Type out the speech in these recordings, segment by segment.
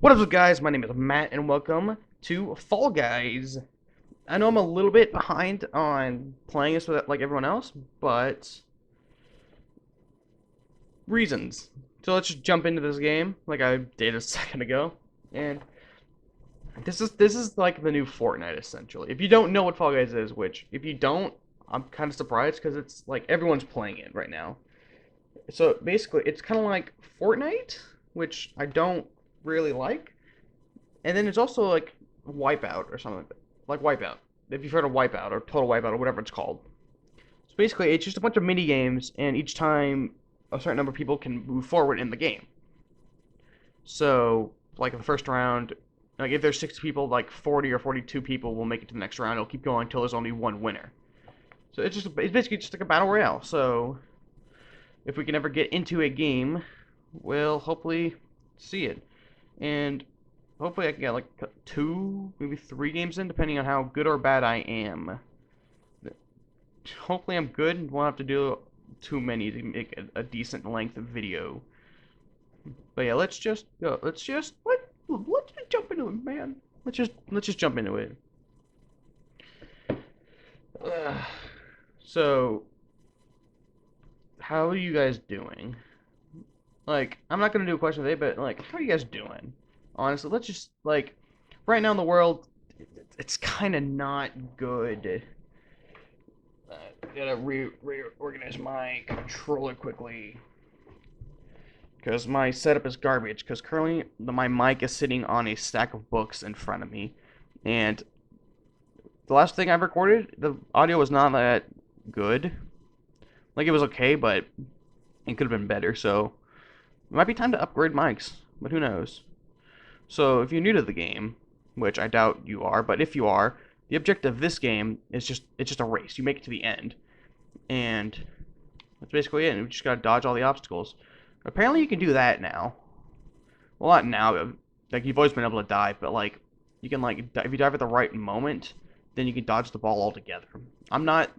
What is up, guys? My name is Matt, and welcome to Fall Guys. I know I'm a little bit behind on playing this with like everyone else, but reasons. So let's just jump into this game, like I did a second ago. And this is like the new Fortnite essentially. If you don't know what Fall Guys is, which if you don't, I'm kind of surprised because it's like everyone's playing it right now. So basically, it's kind of like Fortnite, which I don't really like. And then it's also like Wipeout or something like that. Like Wipeout. If you've heard of Wipeout or Total Wipeout or whatever it's called. So basically, it's just a bunch of mini games, and each time a certain number of people can move forward in the game. So, like in the first round, like if there's 60 people, like 40 or 42 people will make it to the next round. It'll keep going until there's only one winner. So it's basically just like a battle royale. So if we can ever get into a game, we'll hopefully see it. And hopefully I can get like two, maybe three games in, depending on how good or bad I am. Hopefully I'm good and won't have to do too many to make a decent length of video. But yeah, let's just go. Let's just jump into it, man. Let's just jump into it. Ugh. So, how are you guys doing? Like, I'm not gonna do a question today, but like, how are you guys doing? Honestly, let's just like, right now in the world, it's kind of not good. Gotta reorganize my controller quickly because my setup is garbage. Because currently my mic is sitting on a stack of books in front of me, and the last thing I recorded, the audio was not that good. Like it was okay, but it could have been better. So it might be time to upgrade mics, but who knows? So if you're new to the game, which I doubt you are, but if you are, the objective of this game is just a race. You make it to the end, and that's basically it. We just gotta dodge all the obstacles. Apparently, you can do that now. Well, not now. Like you've always been able to dive, but like you can like if you dive at the right moment, then you can dodge the ball altogether. I'm not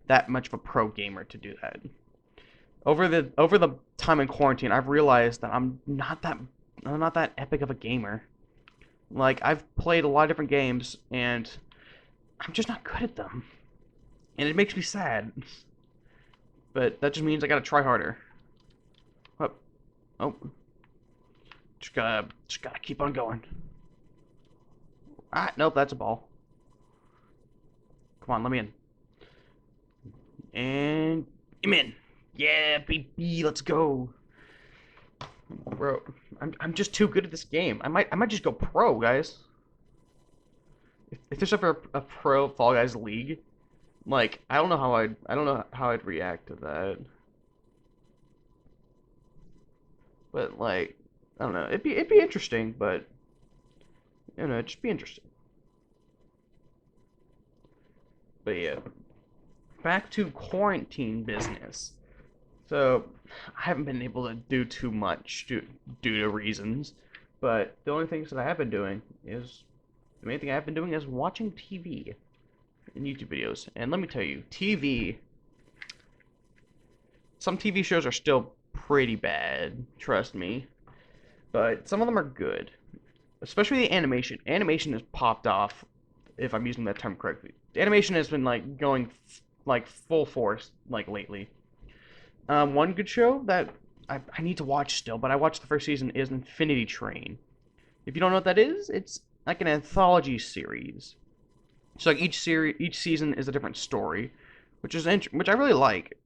that much of a pro gamer to do that. Over the time in quarantine, I've realized that I'm not that epic of a gamer. Like I've played a lot of different games and I'm just not good at them, and it makes me sad. But that just means I gotta try harder. Oh, oh, just gotta keep on going. Ah, nope, that's a ball. Come on, let me in. And I'm in. Yeah, baby, let's go. Bro, I'm just too good at this game. I might just go pro, guys. If there's ever a pro Fall Guys league, like I don't know how I'd react to that. But like I don't know. It'd be interesting, but it'd just be interesting. But yeah, back to quarantine business. So I haven't been able to do too much due to reasons, but the only things that I have been doing is the main thing I've been doing is watching TV and YouTube videos. And let me tell you, TV, some TV shows are still pretty bad, trust me, but some of them are good. Especially the animation. Animation has popped off, if I'm using that term correctly. The animation has been like going like full force like lately. One good show that I need to watch still, but I watched the first season is Infinity Train. If you don't know what that is, it's like an anthology series. So like each season is a different story, which I really like.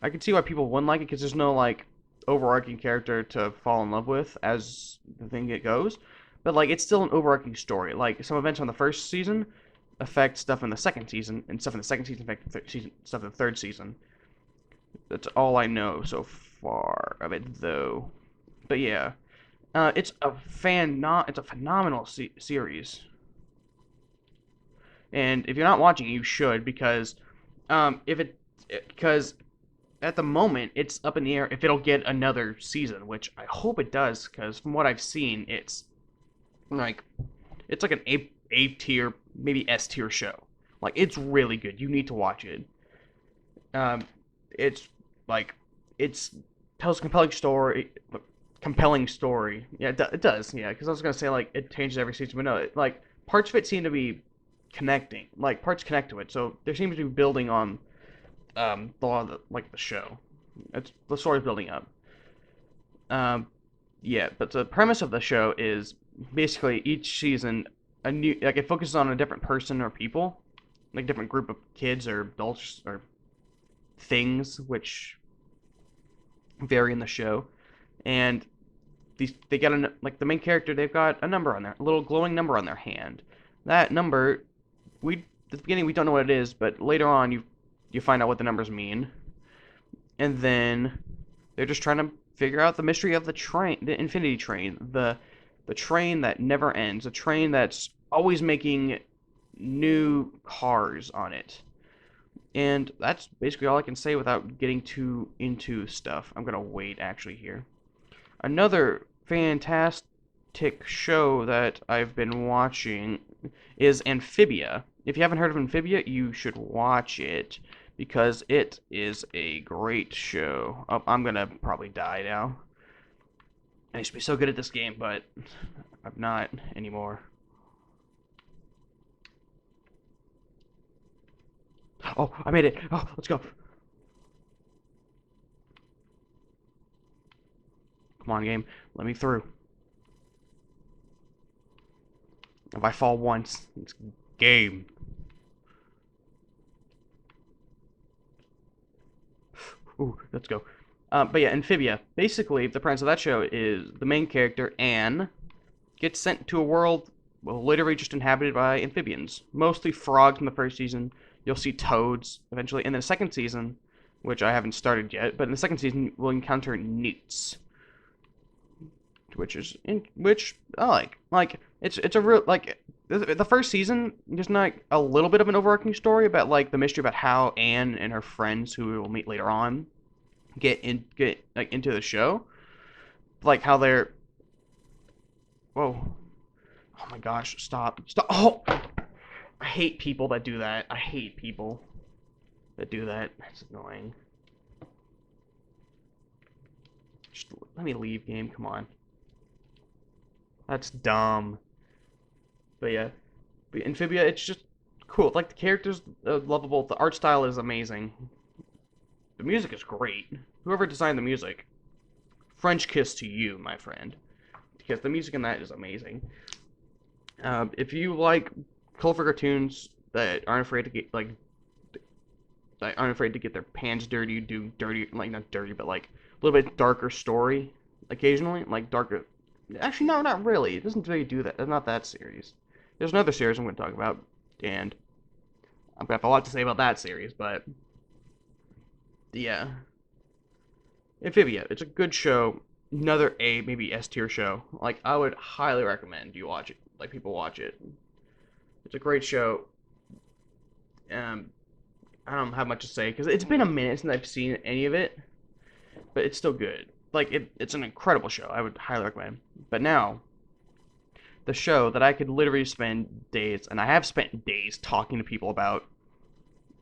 I can see why people wouldn't like it because there's no like overarching character to fall in love with as the thing it goes, but like it's still an overarching story. Like some events from the first season affect stuff in the second season, and stuff in the second season affect stuff in the third season. That's all I know so far of it, though. But yeah, it's a phenomenal series, and if you're not watching it, you should because if it because at the moment it's up in the air if it'll get another season, which I hope it does because from what I've seen, like it's like an A tier, maybe S tier show. Like it's really good. You need to watch it. Um, it's like it's tells a compelling story. compelling story. Yeah, it does. Yeah, because I was gonna say like it changes every season, but no, like parts of it seem to be connecting. Like parts connect to it, so there seems to be building on like the show. It's the story's building up. Um, yeah, but the premise of the show is basically each season a new like it focuses on a different person or people, like different group of kids or adults or things which vary in the show, and they got like the main character they've got a number on there, a little glowing number on their hand. That number we at the beginning we don't know what it is, but later on you find out what the numbers mean, and then they're just trying to figure out the mystery of the train, the Infinity Train, the train that never ends, a train that's always making new cars on it. And that's basically all I can say without getting too into stuff. I'm gonna wait actually here. Another fantastic show that I've been watching is Amphibia. If you haven't heard of Amphibia, you should watch it because it is a great show. Oh, I'm gonna probably die now. I used to be so good at this game, but I'm not anymore. Oh, I made it. Oh, let's go. Come on, game. Let me through. If I fall once, it's game. Ooh, let's go. But yeah, Amphibia. Basically, the premise of that show is the main character, Anne, gets sent to a world well, literally just inhabited by amphibians. Mostly frogs in the first season. You'll see toads eventually. And then the second season, which I haven't started yet, but in the second season, we'll encounter newts. Which I like. Like, it's a real, like, the first season, there's not a little bit of an overarching story about, like, the mystery about how Anne and her friends, who we will meet later on, get like into the show, like how they're. Whoa! Oh my gosh! Stop! Oh, I hate people that do that. I hate people that do that. That's annoying. Just let me leave, game. Come on. That's dumb. But yeah, but Amphibia, it's just cool. Like the characters lovable. The art style is amazing. The music is great. Whoever designed the music, French kiss to you, my friend, because the music in that is amazing. If you like colorful cartoons that aren't afraid to get like that aren't afraid to get their pants dirty, do dirty like not dirty, but like a little bit darker story occasionally, like darker. Actually, no, not really. It doesn't really do that. It's not that series. There's another series I'm going to talk about, and I've got a lot to say about that series, but yeah, Amphibia. It's a good show. Another A, maybe S tier show. Like I would highly recommend you watch it. Like people watch it. It's a great show. Um, I don't have much to say because it's been a minute since I've seen any of it, but it's still good. Like it's an incredible show. I would highly recommend. But now, the show that I could literally spend days, and I have spent days talking to people about,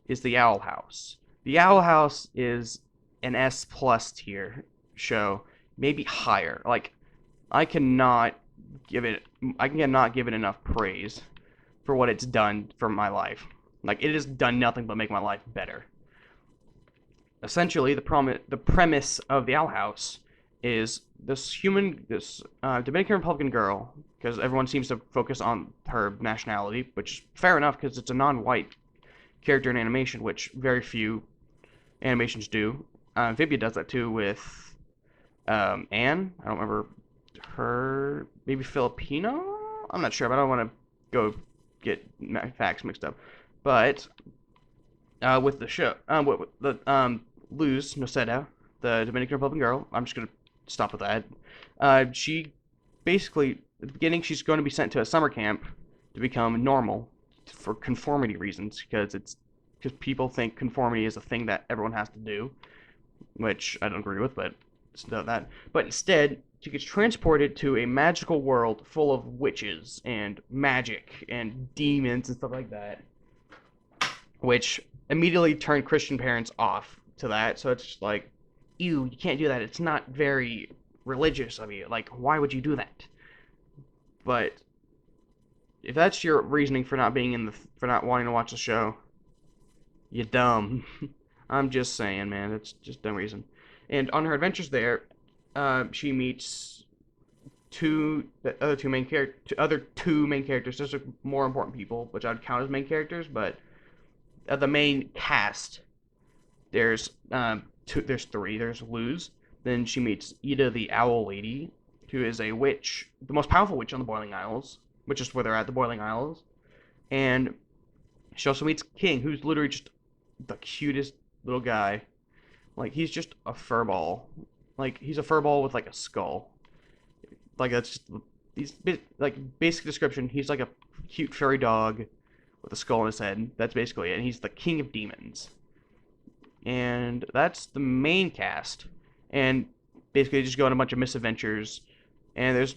is The Owl House. The Owl House is an S plus tier show, maybe higher. Like I cannot give it, I cannot give it enough praise for what it's done for my life. Like it has done nothing but make my life better. Essentially, the premise of the Owl House is this Dominican Republican girl, because everyone seems to focus on her nationality, which is fair enough because it's a non-white character in animation, which very few animations do. Amphibia does that too with Anne. I don't remember her. Maybe Filipino. I'm not sure, but I don't want to go get facts mixed up. But with the show, with the Luz Noceda, the Dominican Republican girl. I'm just gonna stop with that. She basically at the beginning she's going to be sent to a summer camp to become normal for conformity reasons because people think conformity is a thing that everyone has to do, which I don't agree with, but it's not that. But instead, she gets transported to a magical world full of witches and magic and demons and stuff like that, which immediately turn Christian parents off to that. So it's just like, ew, you can't do that. It's not very religious of you. Like, why would you do that? But if that's your reasoning for not being in the for not wanting to watch the show, you're dumb. I'm just saying, man. It's just dumb reason. And on her adventures there, she meets the other two main characters. Just more important people, which I'd count as main characters, but the main cast. There's three. There's Luz. Then she meets Ida the Owl Lady, who is a witch, the most powerful witch on the Boiling Isles, which is where they're at, the Boiling Isles. And she also meets King, who's literally just the cutest little guy. Like, he's just a furball. Like, he's a furball with, like, a skull. Like, that's just, he's, like, basic description, he's like a cute furry dog with a skull on his head. That's basically it. And he's the king of demons. And that's the main cast. And basically, they just go on a bunch of misadventures. And there's,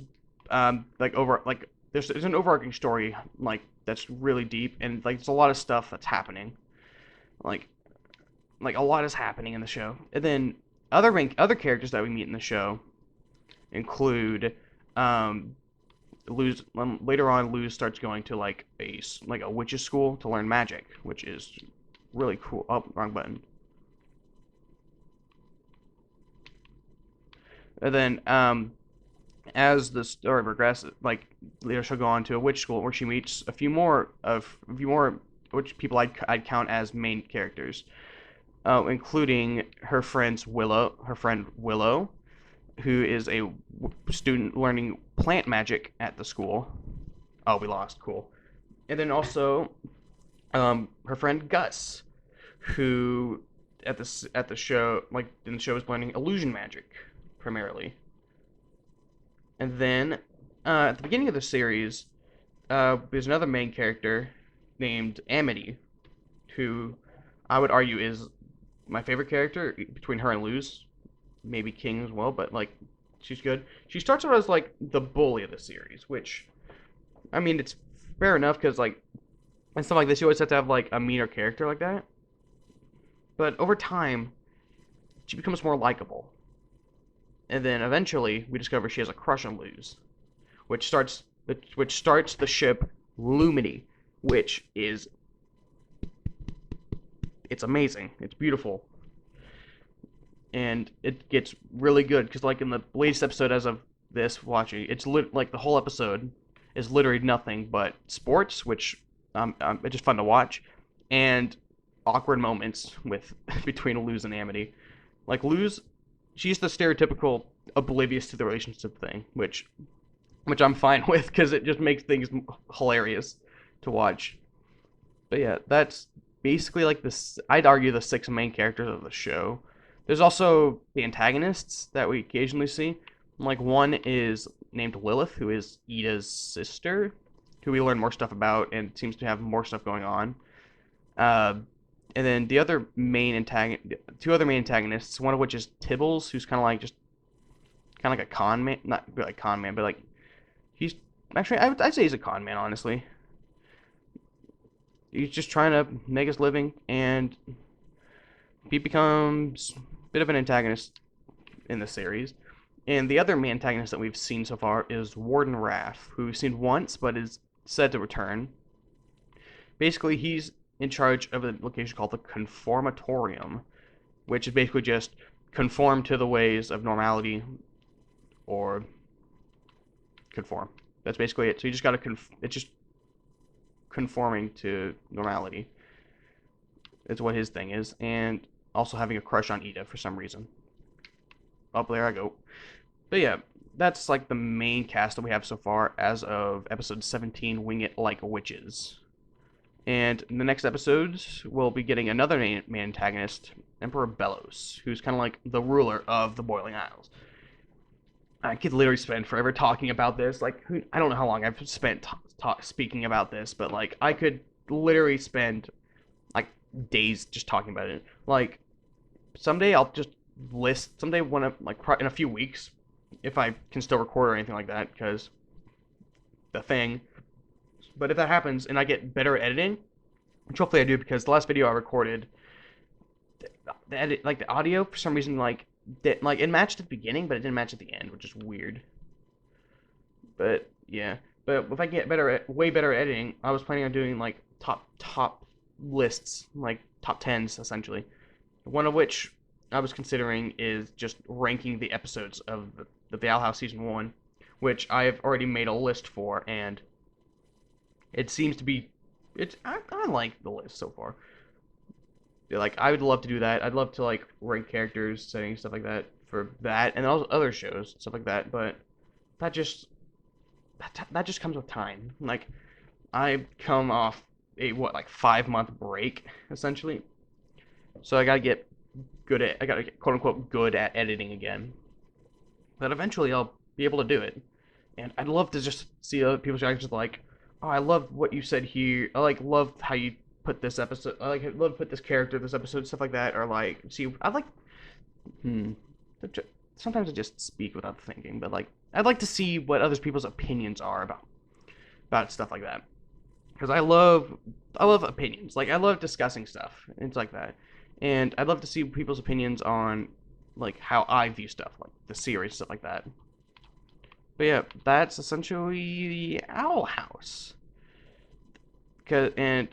there's an overarching story, like, that's really deep. And, like, there's a lot of stuff that's happening. Like a lot is happening in the show. And then other characters that we meet in the show include later on Luz starts going to like a witch's school to learn magic, which is really cool. Oh, wrong button. And then as the story progresses, like later she'll go on to a witch school where she meets a few more which people I'd count as main characters, including her friend Willow, who is a student learning plant magic at the school. Oh, we lost. Cool. And then also, her friend Gus, who at the show, like in the show, is learning illusion magic primarily. And then at the beginning of the series, there's another main character named Amity, who I would argue is my favorite character between her and Luz. Maybe King as well, but like she's good. She starts out as like the bully of the series, which I mean it's fair enough because like and stuff like this, you always have to have like a meaner character like that. But over time, she becomes more likable, and then eventually we discover she has a crush on Luz, which starts the ship Luminy, which is it's amazing. It's beautiful. And it gets really good because, like, in the latest episode, as of this watching, like the whole episode is literally nothing but sports, which it's just fun to watch, and awkward moments with between Luz and Amity. Like Luz, she's the stereotypical oblivious to the relationship thing, which I'm fine with because it just makes things hilarious to watch. But yeah, that's basically like this. I'd argue the six main characters of the show. There's also the antagonists that we occasionally see. Like one is named Lilith, who is Ida's sister, who we learn more stuff about and seems to have more stuff going on. And then two other main antagonists, one of which is Tibbles, who's kind of like a con man, not really like con man, but like he's actually I'd say he's a con man, honestly. He's just trying to make his living, and he becomes a bit of an antagonist in the series. And the other main antagonist that we've seen so far is Warden Raff, who we've seen once but is said to return. Basically, he's in charge of a location called the Conformatorium, which is basically just conform to the ways of normality or conform. That's basically it. So you just gotta it's just conforming to normality. It's what his thing is, and also having a crush on Ida for some reason. Up there I go. But yeah, that's like the main cast that we have so far as of episode 17, Wing It Like Witches. And in the next episodes, we'll be getting another main antagonist, Emperor Belos, who's kind of like the ruler of the Boiling Isles. I could literally spend forever talking about this. Like, I don't know how long I've spent speaking about this, but like, I could literally spend like days just talking about it. Like, someday I'll just someday when I'm like in a few weeks, if I can still record or anything like that, because the thing. But if that happens and I get better at editing, which hopefully I do, because the last video I recorded, the edit, like the audio, for some reason, like like it matched at the beginning, but it didn't match at the end, which is weird. But yeah, but if I get way better at editing, I was planning on doing like top lists, like top tens essentially. One of which I was considering is just ranking the episodes of the Owl House season one, which I have already made a list for, and it seems to be I like the list so far. Like I would love to do that. I'd love to like rank characters, settings, stuff like that for that, and also other shows, stuff like that. But that just that just comes with time. Like I come off a what like 5 month break essentially, so I gotta get quote unquote good at editing again. But eventually I'll be able to do it, and I'd love to just see other people's reactions like, oh, I love what you said here. I like love how you put this episode. I like love to put this character this episode, stuff like that, or like see. I like hmm. Sometimes I just speak without thinking, but like I'd like to see what other people's opinions are about stuff like that because I love opinions. Like I love discussing stuff and things like that, and I'd love to see people's opinions on like how I view stuff, like the series, stuff like that. But yeah, that's essentially the Owl House. And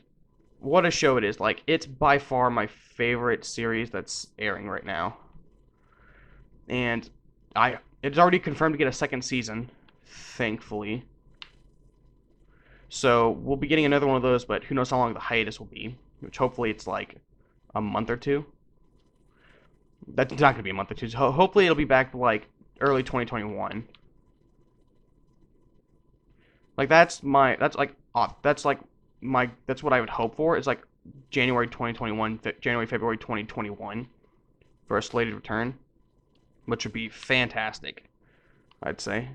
what a show it is! Like it's by far my favorite series that's airing right now, and I it's already confirmed to get a second season, thankfully. So we'll be getting another one of those, but who knows how long the hiatus will be? Which hopefully it's like a month or two. That's not gonna be a month or two. So hopefully it'll be back like early 2021. Like that's like my that's what I would hope for. Is like January 2021, January February 2021 for a slated return, which would be fantastic. I'd say.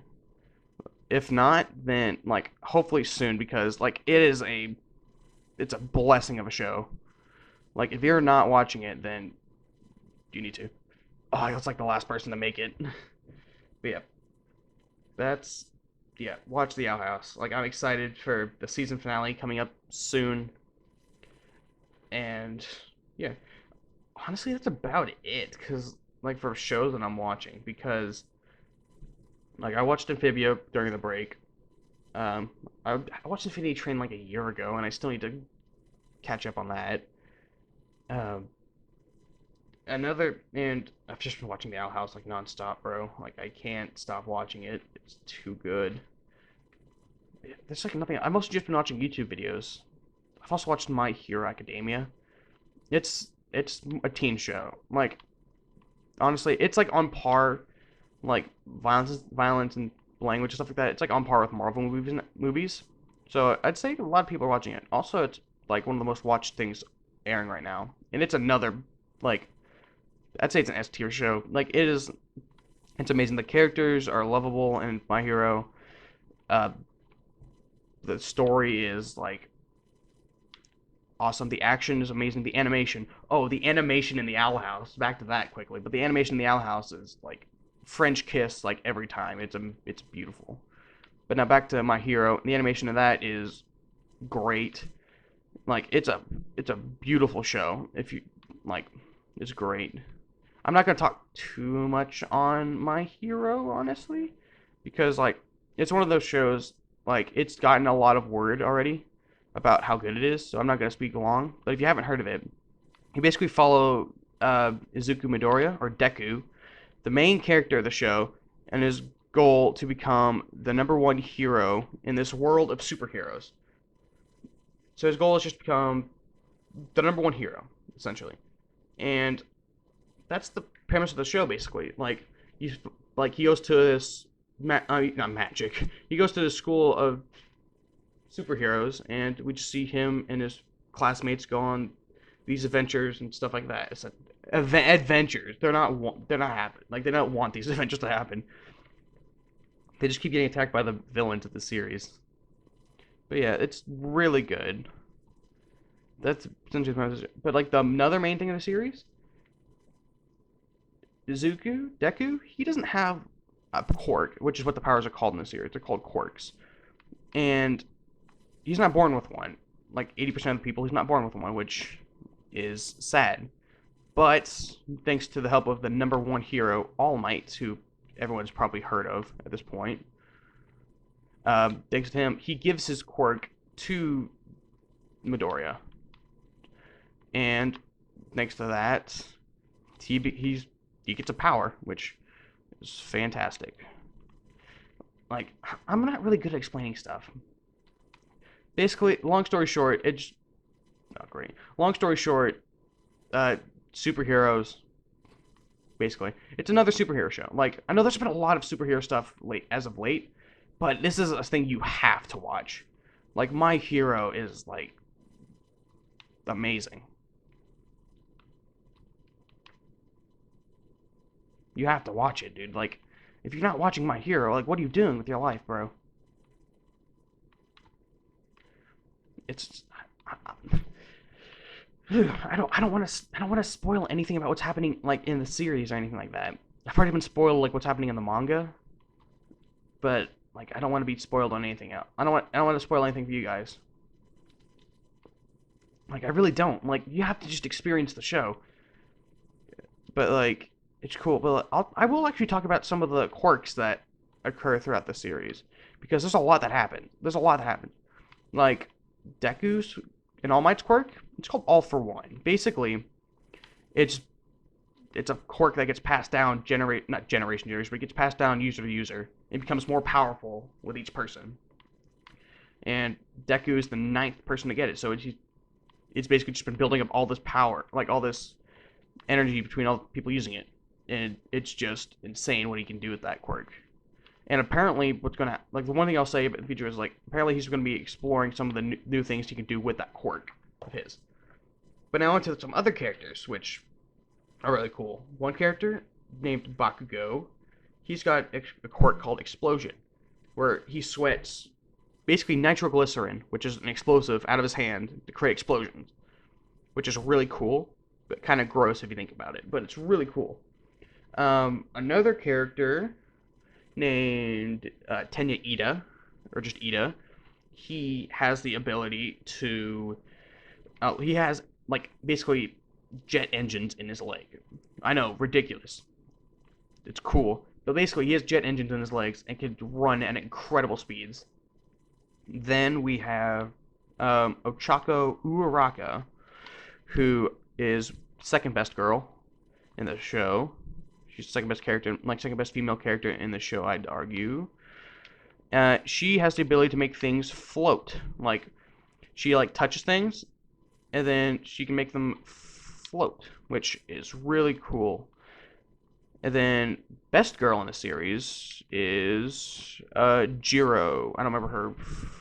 If not, then like hopefully soon because like it's a blessing of a show. Like if you're not watching it, then you need to. Oh, it's like the last person to make it. But yeah, that's yeah. Watch the Owl House. Like I'm excited for the season finale coming up soon, and yeah, honestly, that's about it. Cause like for shows that I'm watching, because like I watched Amphibia during the break. Um, I watched Infinity Train like a year ago, and I still need to catch up on that. Um, and I've just been watching The Owl House like nonstop, bro. Like I can't stop watching it. It's too good. There's like nothing. I've mostly just been watching YouTube videos. I've also watched My Hero Academia. It's a teen show. Like honestly, it's like on par, like violence and language and stuff like that. It's like on par with Marvel movies. So I'd say a lot of people are watching it. Also, it's like one of the most watched things airing right now, and it's another like I'd say it's an S tier show. Like it is, it's amazing. The characters are lovable, and My Hero, uh, the story is like awesome. The action is amazing. The animation, oh, the animation in the Owl House. Back to that quickly, but the animation in the Owl House is like French kiss like every time. It's beautiful. But now back to My Hero. The animation of that is great. Like it's a beautiful show. If you like, it's great. I'm not gonna talk too much on My Hero, honestly, because like it's one of those shows like it's gotten a lot of word already about how good it is, so I'm not gonna speak along. But if you haven't heard of it, you basically follow Izuku Midoriya or Deku, the main character of the show, and his goal to become the number one hero in this world of superheroes. So his goal is just to become the number one hero, essentially, and that's the premise of the show basically. He goes to this not magic. He goes to the school of superheroes, and we just see him and his classmates go on these adventures and stuff like that. It's adventures. They're not happening. Like they don't want these adventures to happen. They just keep getting attacked by the villains of the series. But yeah, it's really good. That's essentially the message. But like the another main thing of the series, Deku, he doesn't have a quirk, which is what the powers are called in the series. They're called quirks, and he's not born with one. Like 80% of the people, he's not born with one, which is sad. But thanks to the help of the number one hero, All Might, who everyone's probably heard of at this point, thanks to him, he gives his quirk to Midoriya, and thanks to that, he gets a power, which is fantastic. Like, I'm not really good at explaining stuff. Basically, long story short, it's not great. Long story short, uh, superheroes. Basically, it's another superhero show. Like, I know there's been a lot of superhero stuff late as of late, but this is a thing you have to watch. Like, My Hero is like amazing. You have to watch it, dude. Like, if you're not watching My Hero, like, what are you doing with your life, bro? It's I don't want to spoil anything about what's happening like in the series or anything like that. I've already been spoiled like what's happening in the manga, but like I don't want to be spoiled on anything else. I don't want to spoil anything for you guys. Like I really don't. Like you have to just experience the show. But like it's cool. But I will actually talk about some of the quirks that occur throughout the series because there's a lot that happened. There's a lot that happened. Like Deku's and All Might's quirk. It's called All for One. Basically, it's it's a quirk that gets passed down generate not generation to generation, but it gets passed down user to user. It becomes more powerful with each person. And Deku is the ninth person to get it, so it's basically just been building up all this power, like all this energy between all the people using it, and it's just insane what he can do with that quirk. And apparently, what's gonna like the one thing I'll say about the future is like apparently he's gonna be exploring some of the new things he can do with that quirk of his. But now onto some other characters, which are really cool. One character named Bakugo, he's got a quirk called Explosion, where he sweats basically nitroglycerin, which is an explosive, out of his hand to create explosions, which is really cool, but kind of gross if you think about it. But it's really cool. Another character named Tenya Ida, or just Ida, he has the ability to. He has like basically jet engines in his leg. I know, ridiculous. It's cool, but basically he has jet engines in his legs and can run at incredible speeds. Then we have Ochako Uraraka, who is second best girl in the show. She's second best character, like second best female character in the show, I'd argue. She has the ability to make things float. Like she like touches things, and then she can make them float, which is really cool. And then best girl in the series is Jiro. I don't remember her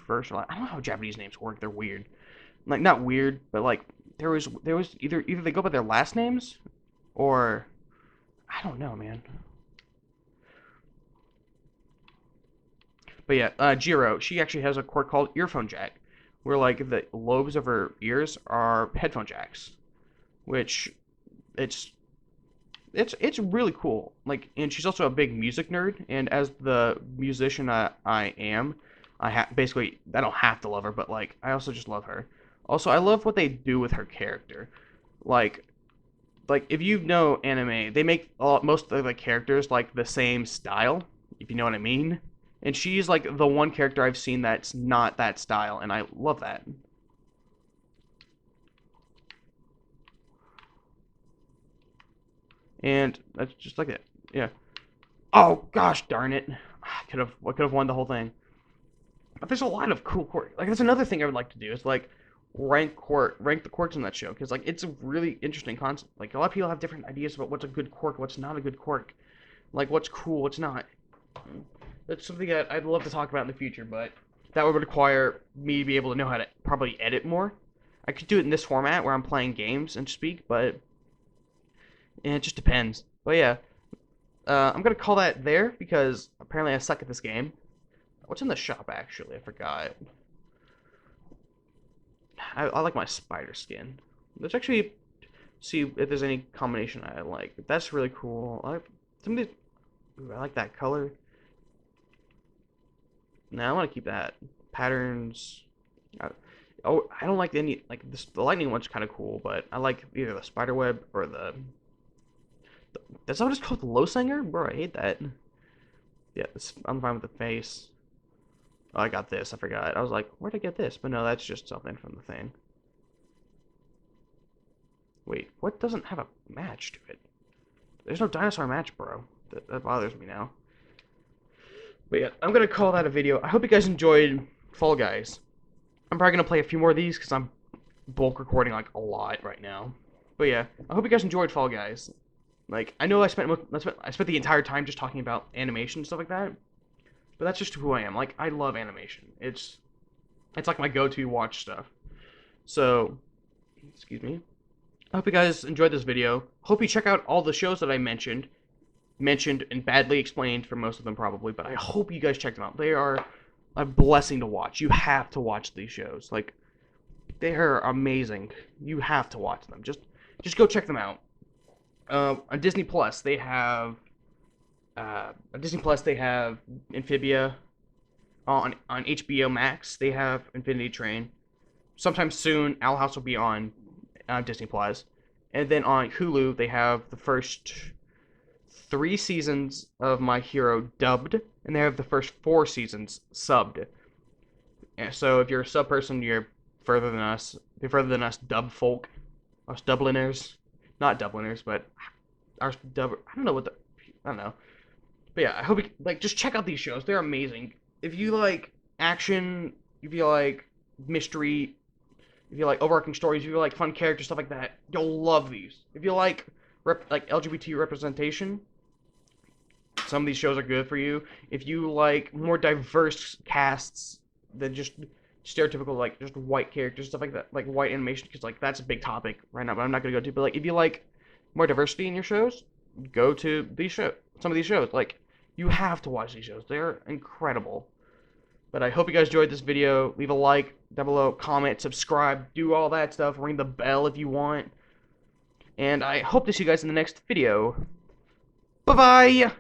first. I don't know how Japanese names work. They're weird. Like not weird, but like there was either they go by their last names or I don't know, man. But yeah, Jiro, she actually has a quirk called earphone jack, where like the lobes of her ears are headphone jacks, which it's it's really cool. Like, and she's also a big music nerd. And as the musician I am, basically I don't have to love her, but like I also just love her. Also, I love what they do with her character. Like, like if you know anime, they make most of the characters like the same style, if you know what I mean. And she's like the one character I've seen that's not that style, and I love that. And that's just like it. Yeah. Oh gosh darn it! I could have won the whole thing. But there's a lot of cool quirks. Like that's another thing I would like to do is like rank the quirks in that show because like it's a really interesting concept. Like a lot of people have different ideas about what's a good quirk, what's not a good quirk, like what's cool, what's not. That's something that I'd love to talk about in the future, but that would require me to be able to know how to probably edit more. I could do it in this format where I'm playing games and speak, but it just depends. But yeah, I'm gonna call that there because apparently I suck at this game. What's in the shop actually? I forgot. I like my spider skin. Let's actually see if there's any combination I like. That's really cool. I like that color. Now I want to keep that patterns. Oh, I don't like any like this. The lightning one's kind of cool, but I like either the spider web or the. That's what it's called, the low singer, bro. I hate that. Yeah, I'm fine with the face. Oh, I got this. I forgot. I was like, where'd I get this? But no, that's just something from the thing. Wait, what doesn't have a match to it? There's no dinosaur match, bro. That bothers me now. But yeah, I'm gonna call that a video. I hope you guys enjoyed Fall Guys. I'm probably gonna play a few more of these because I'm bulk recording like a lot right now. But yeah, I hope you guys enjoyed Fall Guys. Like, I know I spent the entire time just talking about animation and stuff like that, but that's just who I am. Like, I love animation. It's like my go-to watch stuff. So, excuse me. I hope you guys enjoyed this video. Hope you check out all the shows that I mentioned and badly explained for most of them probably, but I hope you guys check them out. They are a blessing to watch. You have to watch these shows. Like, they are amazing. You have to watch them. Just go check them out. On Disney Plus, they have Amphibia. On HBO Max, they have Infinity Train. Sometime soon, Owl House will be on Disney Plus, and then on Hulu they have the first 3 seasons of My Hero dubbed, and they have the first 4 seasons subbed. And so if you're a sub person, you're further than us. You're further than us dub folk, us Dubliners, not Dubliners, but our dub. I don't know what the. I don't know. But yeah, I hope you like just check out these shows. They're amazing. If you like action, if you like mystery, if you like overarching stories, if you like fun characters, stuff like that, you'll love these. If you like like LGBT representation, some of these shows are good for you. If you like more diverse casts than just stereotypical like just white characters, stuff like that, like white animation, because like that's a big topic right now. But I'm not gonna go to. But like if you like more diversity in your shows, go to these shows. Some of these shows, like you have to watch these shows. They're incredible. But I hope you guys enjoyed this video. Leave a like down below, comment, subscribe, do all that stuff. Ring the bell if you want. And I hope to see you guys in the next video. Bye-bye!